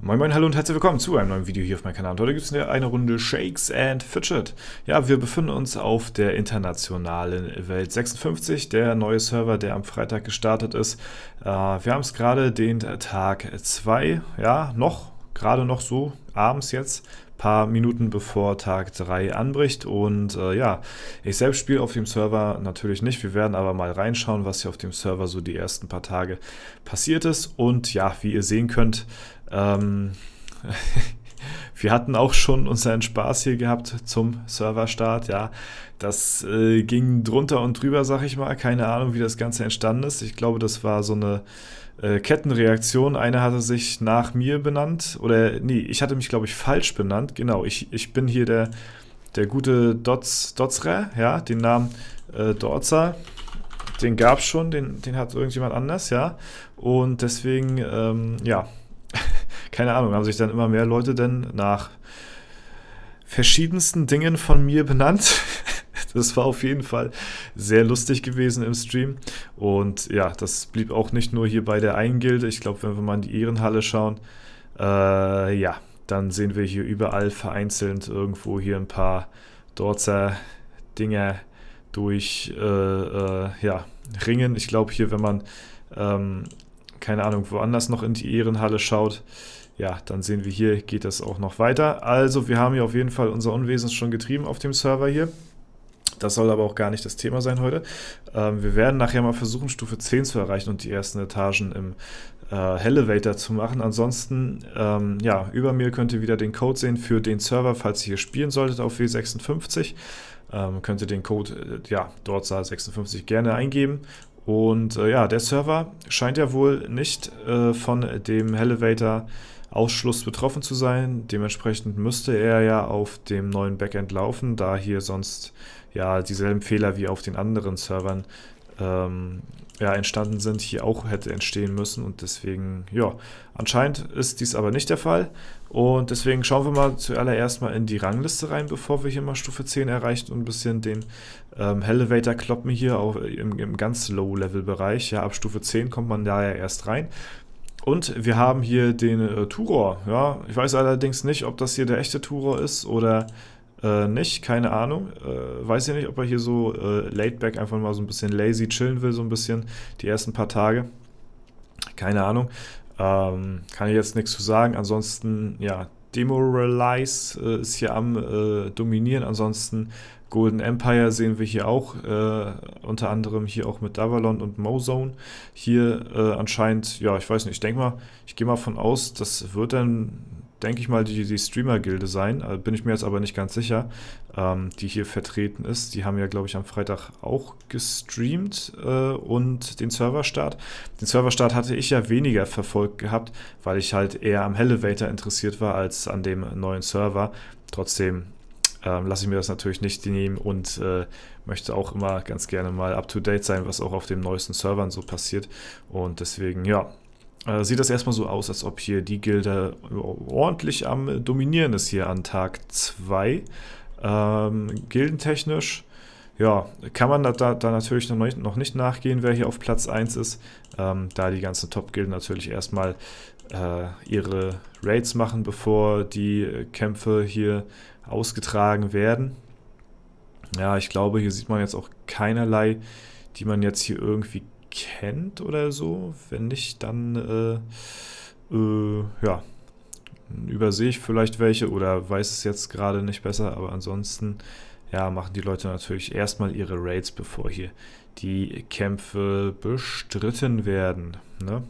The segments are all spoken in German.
Moin Moin, hallo und herzlich willkommen zu einem neuen Video hier auf meinem Kanal. Und heute gibt es eine Runde Shakes and Fidget. Ja, wir befinden uns auf der internationalen Welt 56, der neue Server, der am Freitag gestartet ist. Wir haben es gerade den Tag 2, ja, gerade noch so abends jetzt, paar Minuten bevor Tag 3 anbricht. Und ja, ich selbst spiele auf dem Server natürlich nicht. Wir werden aber mal reinschauen, was hier auf dem Server so die ersten paar Tage passiert ist. Und ja, wie ihr sehen könnt, wir hatten auch schon unseren Spaß hier gehabt zum Serverstart, ja. Das ging drunter und drüber, sag ich mal. Keine Ahnung, wie das Ganze entstanden ist. Ich glaube, das war so eine Kettenreaktion. Einer hatte sich nach mir benannt. Oder nee, ich hatte mich, glaube ich, falsch benannt. Genau, ich bin hier der gute Dotzre, ja, den Namen Dorza. Den gab es schon, den hat irgendjemand anders, ja. Und deswegen, ja, keine Ahnung, haben sich dann immer mehr Leute denn nach verschiedensten Dingen von mir benannt. Das war auf jeden Fall sehr lustig gewesen im Stream. Und ja, das blieb auch nicht nur hier bei der einen Gilde. Ich glaube, wenn wir mal in die Ehrenhalle schauen, ja, dann sehen wir hier überall vereinzelt irgendwo hier ein paar Dorzer-Dinger durch ja, Ringen. Ich glaube hier, wenn man keine Ahnung, woanders noch in die Ehrenhalle schaut, ja, dann sehen wir hier, geht das auch noch weiter. Also wir haben hier auf jeden Fall unser Unwesen schon getrieben auf dem Server hier. Das soll aber auch gar nicht das Thema sein heute. Wir werden nachher mal versuchen, Stufe 10 zu erreichen und die ersten Etagen im Elevator zu machen. Ansonsten, ja, über mir könnt ihr wieder den Code sehen für den Server, falls ihr hier spielen solltet auf W56. Könnt ihr den Code, ja, dort 56 gerne eingeben. Und ja, der Server scheint ja wohl nicht von dem Elevator-Ausschluss betroffen zu sein. Dementsprechend müsste er ja auf dem neuen Backend laufen, da hier sonst ja dieselben Fehler wie auf den anderen Servern ja, entstanden sind, hier auch hätte entstehen müssen. Und deswegen, ja, anscheinend ist dies aber nicht der Fall. Und deswegen schauen wir mal zuallererst mal in die Rangliste rein, bevor wir hier mal Stufe 10 erreichen und ein bisschen den Elevator kloppen hier auch im ganz Low-Level-Bereich. Ja, ab Stufe 10 kommt man da ja erst rein. Und wir haben hier den Turor. Ja, ich weiß allerdings nicht, ob das hier der echte Turor ist oder nicht, keine Ahnung. Weiß ich nicht, ob er hier so laid back einfach mal so ein bisschen lazy chillen will, so ein bisschen die ersten paar Tage. Keine Ahnung. Kann ich jetzt nichts zu sagen. Ansonsten, ja, Demoralize ist hier am Dominieren. Ansonsten Golden Empire sehen wir hier auch. Unter anderem hier auch mit Davalon und Mozone. Hier anscheinend, ja, ich weiß nicht, ich gehe mal von aus, das wird dann, denke ich mal, die Streamer-Gilde sein. Bin ich mir jetzt aber nicht ganz sicher, die hier vertreten ist. Die haben ja, glaube ich, am Freitag auch gestreamt und den Serverstart. Den Serverstart hatte ich ja weniger verfolgt gehabt, weil ich halt eher am Elevator interessiert war als an dem neuen Server. Trotzdem lasse ich mir das natürlich nicht nehmen und möchte auch immer ganz gerne mal up-to-date sein, was auch auf den neuesten Servern so passiert. Und deswegen, ja, sieht das erstmal so aus, als ob hier die Gilde ordentlich am Dominieren ist hier an Tag 2. Gildentechnisch, ja, kann man da natürlich noch nicht nachgehen, wer hier auf Platz 1 ist, da die ganzen Top-Gilden natürlich erstmal ihre Raids machen, bevor die Kämpfe hier ausgetragen werden. Ja, ich glaube, hier sieht man jetzt auch keinerlei, die man jetzt hier irgendwie kennt oder so. Wenn nicht, dann ja, übersehe ich vielleicht welche oder weiß es jetzt gerade nicht besser, aber ansonsten, ja, machen die Leute natürlich erstmal ihre Raids, bevor hier die Kämpfe bestritten werden, ne?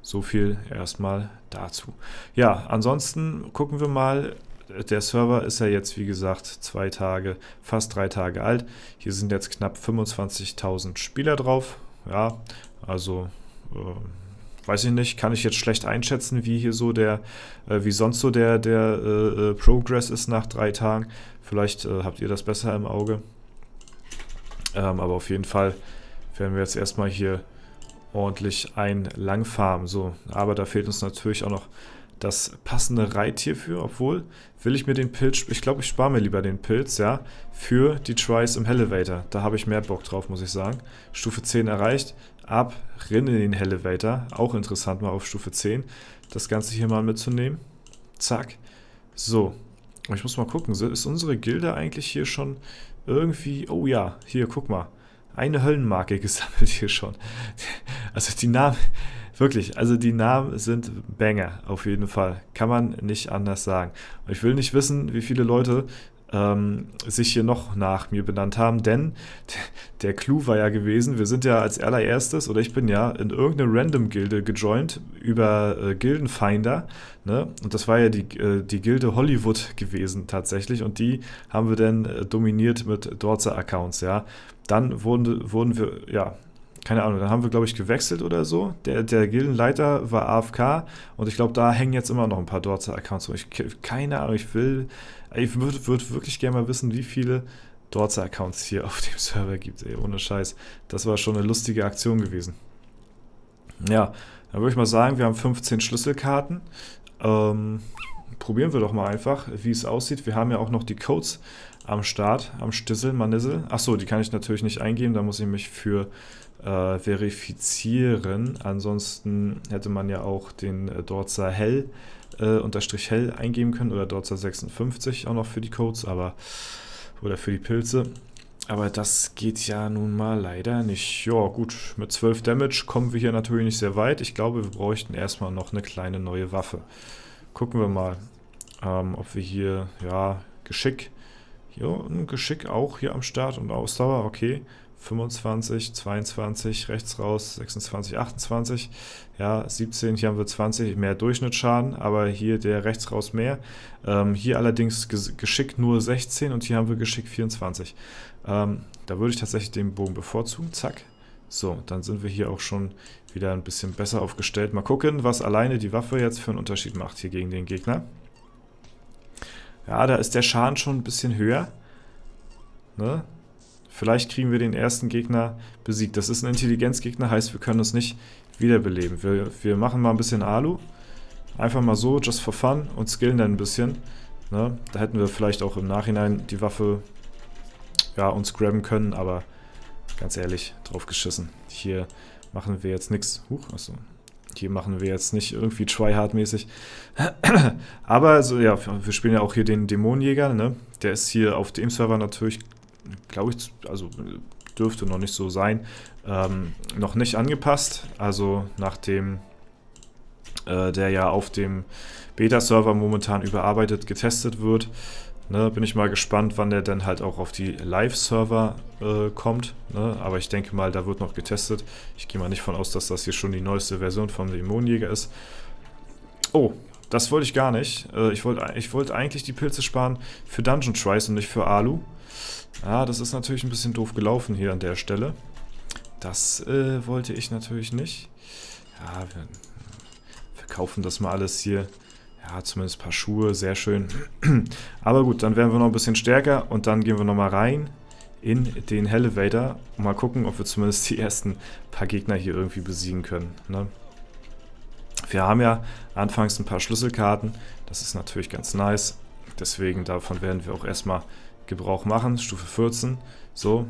So viel erstmal dazu. Ja, ansonsten gucken wir mal. Der Server ist ja jetzt, wie gesagt, 2 Tage, fast 3 Tage alt. Hier sind jetzt knapp 25.000 Spieler drauf. Ja, also weiß ich nicht, kann ich jetzt schlecht einschätzen, wie hier so wie sonst so der Progress ist nach 3 Tagen. Vielleicht habt ihr das besser im Auge. Aber auf jeden Fall werden wir jetzt erstmal hier ordentlich ein Langfarmen. So, aber da fehlt uns natürlich auch noch das passende Reittier für, obwohl, will ich mir den Pilz, ich glaube, ich spare mir lieber den Pilz, ja, für die Tries im Elevator. Da habe ich mehr Bock drauf, muss ich sagen. Stufe 10 erreicht, ab, rinne in den Elevator, auch interessant mal auf Stufe 10, das Ganze hier mal mitzunehmen. Zack. So, ich muss mal gucken, ist unsere Gilde eigentlich hier schon irgendwie, oh ja, hier, guck mal, eine Höllenmarke gesammelt hier schon. Also die Namen, wirklich, also die Namen sind Banger, auf jeden Fall. Kann man nicht anders sagen. Und ich will nicht wissen, wie viele Leute sich hier noch nach mir benannt haben, denn der Clou war ja gewesen, wir sind ja als allererstes, oder ich bin ja in irgendeine Random-Gilde gejoint über Gildenfinder, ne? Und das war ja die Gilde Hollywood gewesen tatsächlich, und die haben wir dann dominiert mit Dorzer-Accounts, ja. Dann wurden wir, ja, keine Ahnung, dann haben wir, glaube ich, gewechselt oder so. Der Gildenleiter war AFK und ich glaube, da hängen jetzt immer noch ein paar Dorzer-Accounts. Keine Ahnung, ich würde wirklich gerne mal wissen, wie viele Dorzer-Accounts hier auf dem Server gibt. Ey, ohne Scheiß. Das war schon eine lustige Aktion gewesen. Ja, dann würde ich mal sagen, wir haben 15 Schlüsselkarten. Probieren wir doch mal einfach, wie es aussieht. Wir haben ja auch noch die Codes am Start, am Stissel, Manissel. Achso, die kann ich natürlich nicht eingeben, da muss ich mich für verifizieren. Ansonsten hätte man ja auch den Dorzer Hell unterstrich Hell eingeben können oder Dorzer 56 auch noch für die Codes, aber oder für die Pilze. Aber das geht ja nun mal leider nicht. Ja gut, mit 12 Damage kommen wir hier natürlich nicht sehr weit. Ich glaube, wir bräuchten erstmal noch eine kleine neue Waffe. Gucken wir mal, ob wir hier, ja, Geschick, ja, ein Geschick auch hier am Start und Ausdauer, okay. 25, 22, rechts raus, 26, 28, ja, 17, hier haben wir 20, mehr Durchschnittsschaden, aber hier der rechts raus mehr. Hier allerdings Geschick nur 16 und hier haben wir Geschick 24. Da würde ich tatsächlich den Bogen bevorzugen, zack. So, dann sind wir hier auch schon wieder ein bisschen besser aufgestellt. Mal gucken, was alleine die Waffe jetzt für einen Unterschied macht hier gegen den Gegner. Ja, da ist der Schaden schon ein bisschen höher, ne? Vielleicht kriegen wir den ersten Gegner besiegt. Das ist ein Intelligenzgegner, heißt, wir können uns nicht wiederbeleben. Wir machen mal ein bisschen Alu. Einfach mal so, just for fun, und skillen dann ein bisschen. Ne? Da hätten wir vielleicht auch im Nachhinein die Waffe, ja, uns grabben können, aber ganz ehrlich, drauf geschissen. Hier machen wir jetzt nichts. Achso. Hier machen wir jetzt nicht irgendwie tryhard-mäßig. Aber also, ja, wir spielen ja auch hier den Dämonenjäger. Ne? Der ist hier auf dem Server natürlich, glaube ich, also dürfte noch nicht so sein, noch nicht angepasst. Also nachdem der ja auf dem Beta-Server momentan überarbeitet getestet wird, ne, bin ich mal gespannt, wann der dann halt auch auf die Live-Server kommt. Ne? Aber ich denke mal, da wird noch getestet. Ich gehe mal nicht von aus, dass das hier schon die neueste Version vom Dämonenjäger ist. Oh, das wollte ich gar nicht. Ich wollte eigentlich die Pilze sparen für Dungeon Tries und nicht für Alu. Ja, das ist natürlich ein bisschen doof gelaufen hier an der Stelle. Das wollte ich natürlich nicht. Ja, wir verkaufen das mal alles hier. Ja, zumindest ein paar Schuhe, sehr schön. Aber gut, dann werden wir noch ein bisschen stärker und dann gehen wir nochmal rein in den Elevator und mal gucken, ob wir zumindest die ersten paar Gegner hier irgendwie besiegen können. Ne? Wir haben ja anfangs ein paar Schlüsselkarten, das ist natürlich ganz nice. Deswegen davon werden wir auch erstmal Gebrauch machen, Stufe 14. So,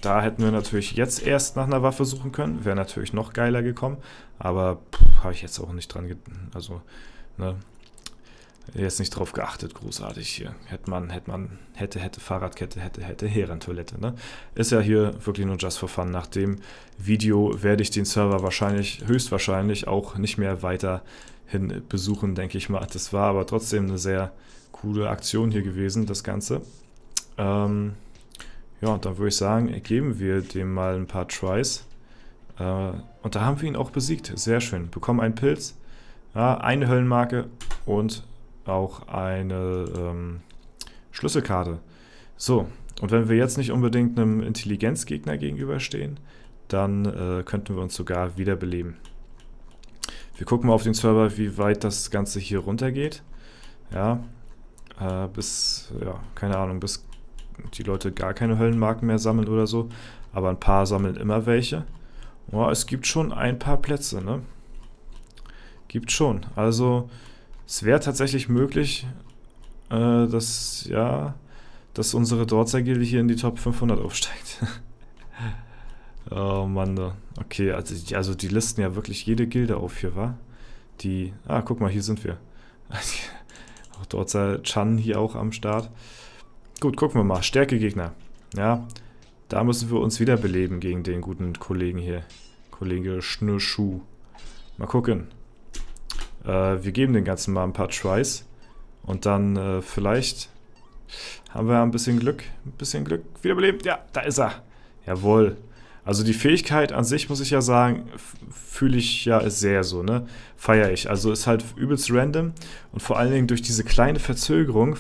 da hätten wir natürlich jetzt erst nach einer Waffe suchen können. Wäre natürlich noch geiler gekommen. Aber habe ich jetzt auch nicht dran, also, ne, jetzt nicht drauf geachtet, großartig hier. Hätte, Fahrradkette, hätte, Herrentoilette, ne? Ist ja hier wirklich nur just for fun. Nach dem Video werde ich den Server höchstwahrscheinlich auch nicht mehr weiterhin besuchen, denke ich mal. Das war aber trotzdem eine sehr coole Aktion hier gewesen, das Ganze. Ja, und dann würde ich sagen, geben wir dem mal ein paar Tries. Und da haben wir ihn auch besiegt. Sehr schön. Bekommen einen Pilz, ja, eine Höllenmarke und auch eine Schlüsselkarte. So, und wenn wir jetzt nicht unbedingt einem Intelligenzgegner gegenüberstehen, dann könnten wir uns sogar wiederbeleben. Wir gucken mal auf den Server, wie weit das Ganze hier runtergeht. Ja, bis, ja, keine Ahnung, bis die Leute gar keine Höllenmarken mehr sammeln oder so, aber ein paar sammeln immer welche. Oh, es gibt schon ein paar Plätze, ne? Gibt schon. Also Es wäre tatsächlich möglich, dass unsere Dorzer-Gilde hier in die Top 500 aufsteigt. Oh Mann, da. Okay, also die listen ja wirklich jede Gilde auf hier, wa? Guck mal, hier sind wir. Auch Dorzer Chan hier auch am Start. Gut, gucken wir mal. Stärke-Gegner. Ja, da müssen wir uns wiederbeleben gegen den guten Kollegen hier. Kollege Schnürschuh. Mal gucken. Wir geben den Ganzen mal ein paar Tries. Und dann vielleicht haben wir ein bisschen Glück. Ein bisschen Glück. Wiederbelebt. Ja, da ist er. Jawohl. Also die Fähigkeit an sich, muss ich ja sagen, fühle ich ja sehr so, ne? Feiere ich. Also ist halt übelst random und vor allen Dingen durch diese kleine Verzögerung,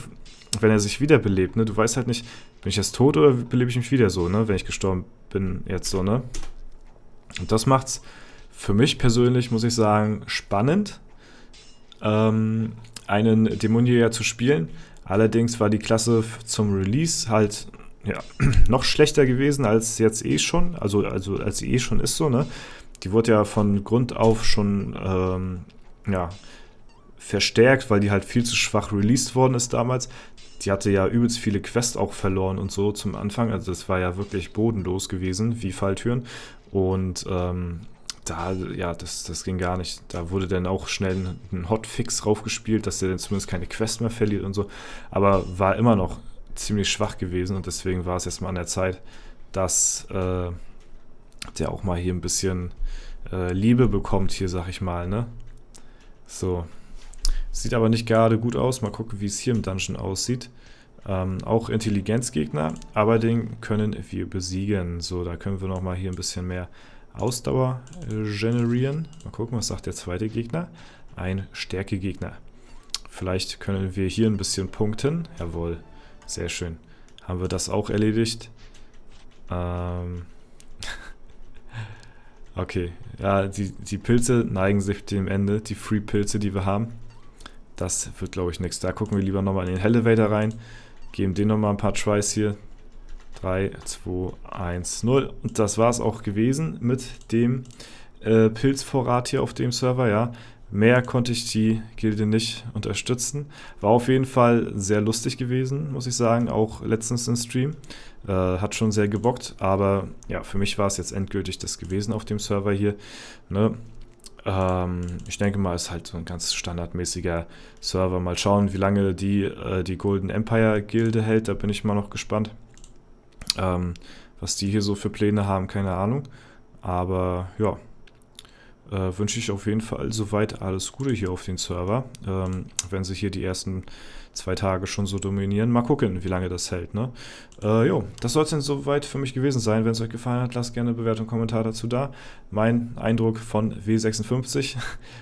wenn er sich wiederbelebt, ne? Du weißt halt nicht, bin ich jetzt tot oder belebe ich mich wieder so, ne? Wenn ich gestorben bin jetzt so, ne? Und das macht's für mich persönlich, muss ich sagen, spannend, einen Dämonenjäger zu spielen. Allerdings war die Klasse zum Release halt noch schlechter gewesen als jetzt schon, also als sie schon ist so, ne? Die wurde ja von Grund auf schon verstärkt, weil die halt viel zu schwach released worden ist damals. Die hatte ja übelst viele Quests auch verloren und so zum Anfang, also das war ja wirklich bodenlos gewesen, wie Falltüren. Und das ging gar nicht. Da wurde dann auch schnell ein Hotfix raufgespielt, dass der dann zumindest keine Quest mehr verliert und so, aber war immer noch ziemlich schwach gewesen und deswegen war es jetzt mal an der Zeit, dass der auch mal hier ein bisschen Liebe bekommt hier, sag ich mal, ne? So. Sieht aber nicht gerade gut aus. Mal gucken, wie es hier im Dungeon aussieht. Auch Intelligenzgegner, aber den können wir besiegen. So, da können wir nochmal hier ein bisschen mehr Ausdauer generieren. Mal gucken, was sagt der zweite Gegner? Ein Stärkegegner. Vielleicht können wir hier ein bisschen punkten. Jawohl. Sehr schön. Haben wir das auch erledigt? Okay. Ja, die Pilze neigen sich dem Ende. Die Free-Pilze, die wir haben. Das wird, glaube ich, nichts. Da gucken wir lieber nochmal in den Elevator rein. Geben den nochmal ein paar Tries hier. 3, 2, 1, 0. Und das war es auch gewesen mit dem Pilzvorrat hier auf dem Server, ja. Mehr konnte ich die Gilde nicht unterstützen. War auf jeden Fall sehr lustig gewesen, muss ich sagen, auch letztens im Stream. Hat schon sehr gebockt, aber ja, für mich war es jetzt endgültig das gewesen auf dem Server hier. Ne? Ich denke mal, es ist halt so ein ganz standardmäßiger Server. Mal schauen, wie lange die Golden Empire Gilde hält, da bin ich mal noch gespannt. Was die hier so für Pläne haben, keine Ahnung. Aber ja. Wünsche ich auf jeden Fall soweit alles Gute hier auf den Server, wenn sie hier die ersten 2 Tage schon so dominieren. Mal gucken, wie lange das hält, ne? Das soll es dann soweit für mich gewesen sein. Wenn es euch gefallen hat, lasst gerne eine Bewertung und Kommentar dazu da. Mein Eindruck von W56,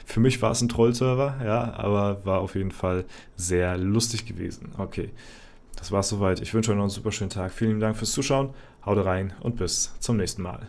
für mich war es ein Troll-Server, ja, aber war auf jeden Fall sehr lustig gewesen. Okay, das war's soweit. Ich wünsche euch noch einen super schönen Tag. Vielen Dank fürs Zuschauen, haut rein und bis zum nächsten Mal.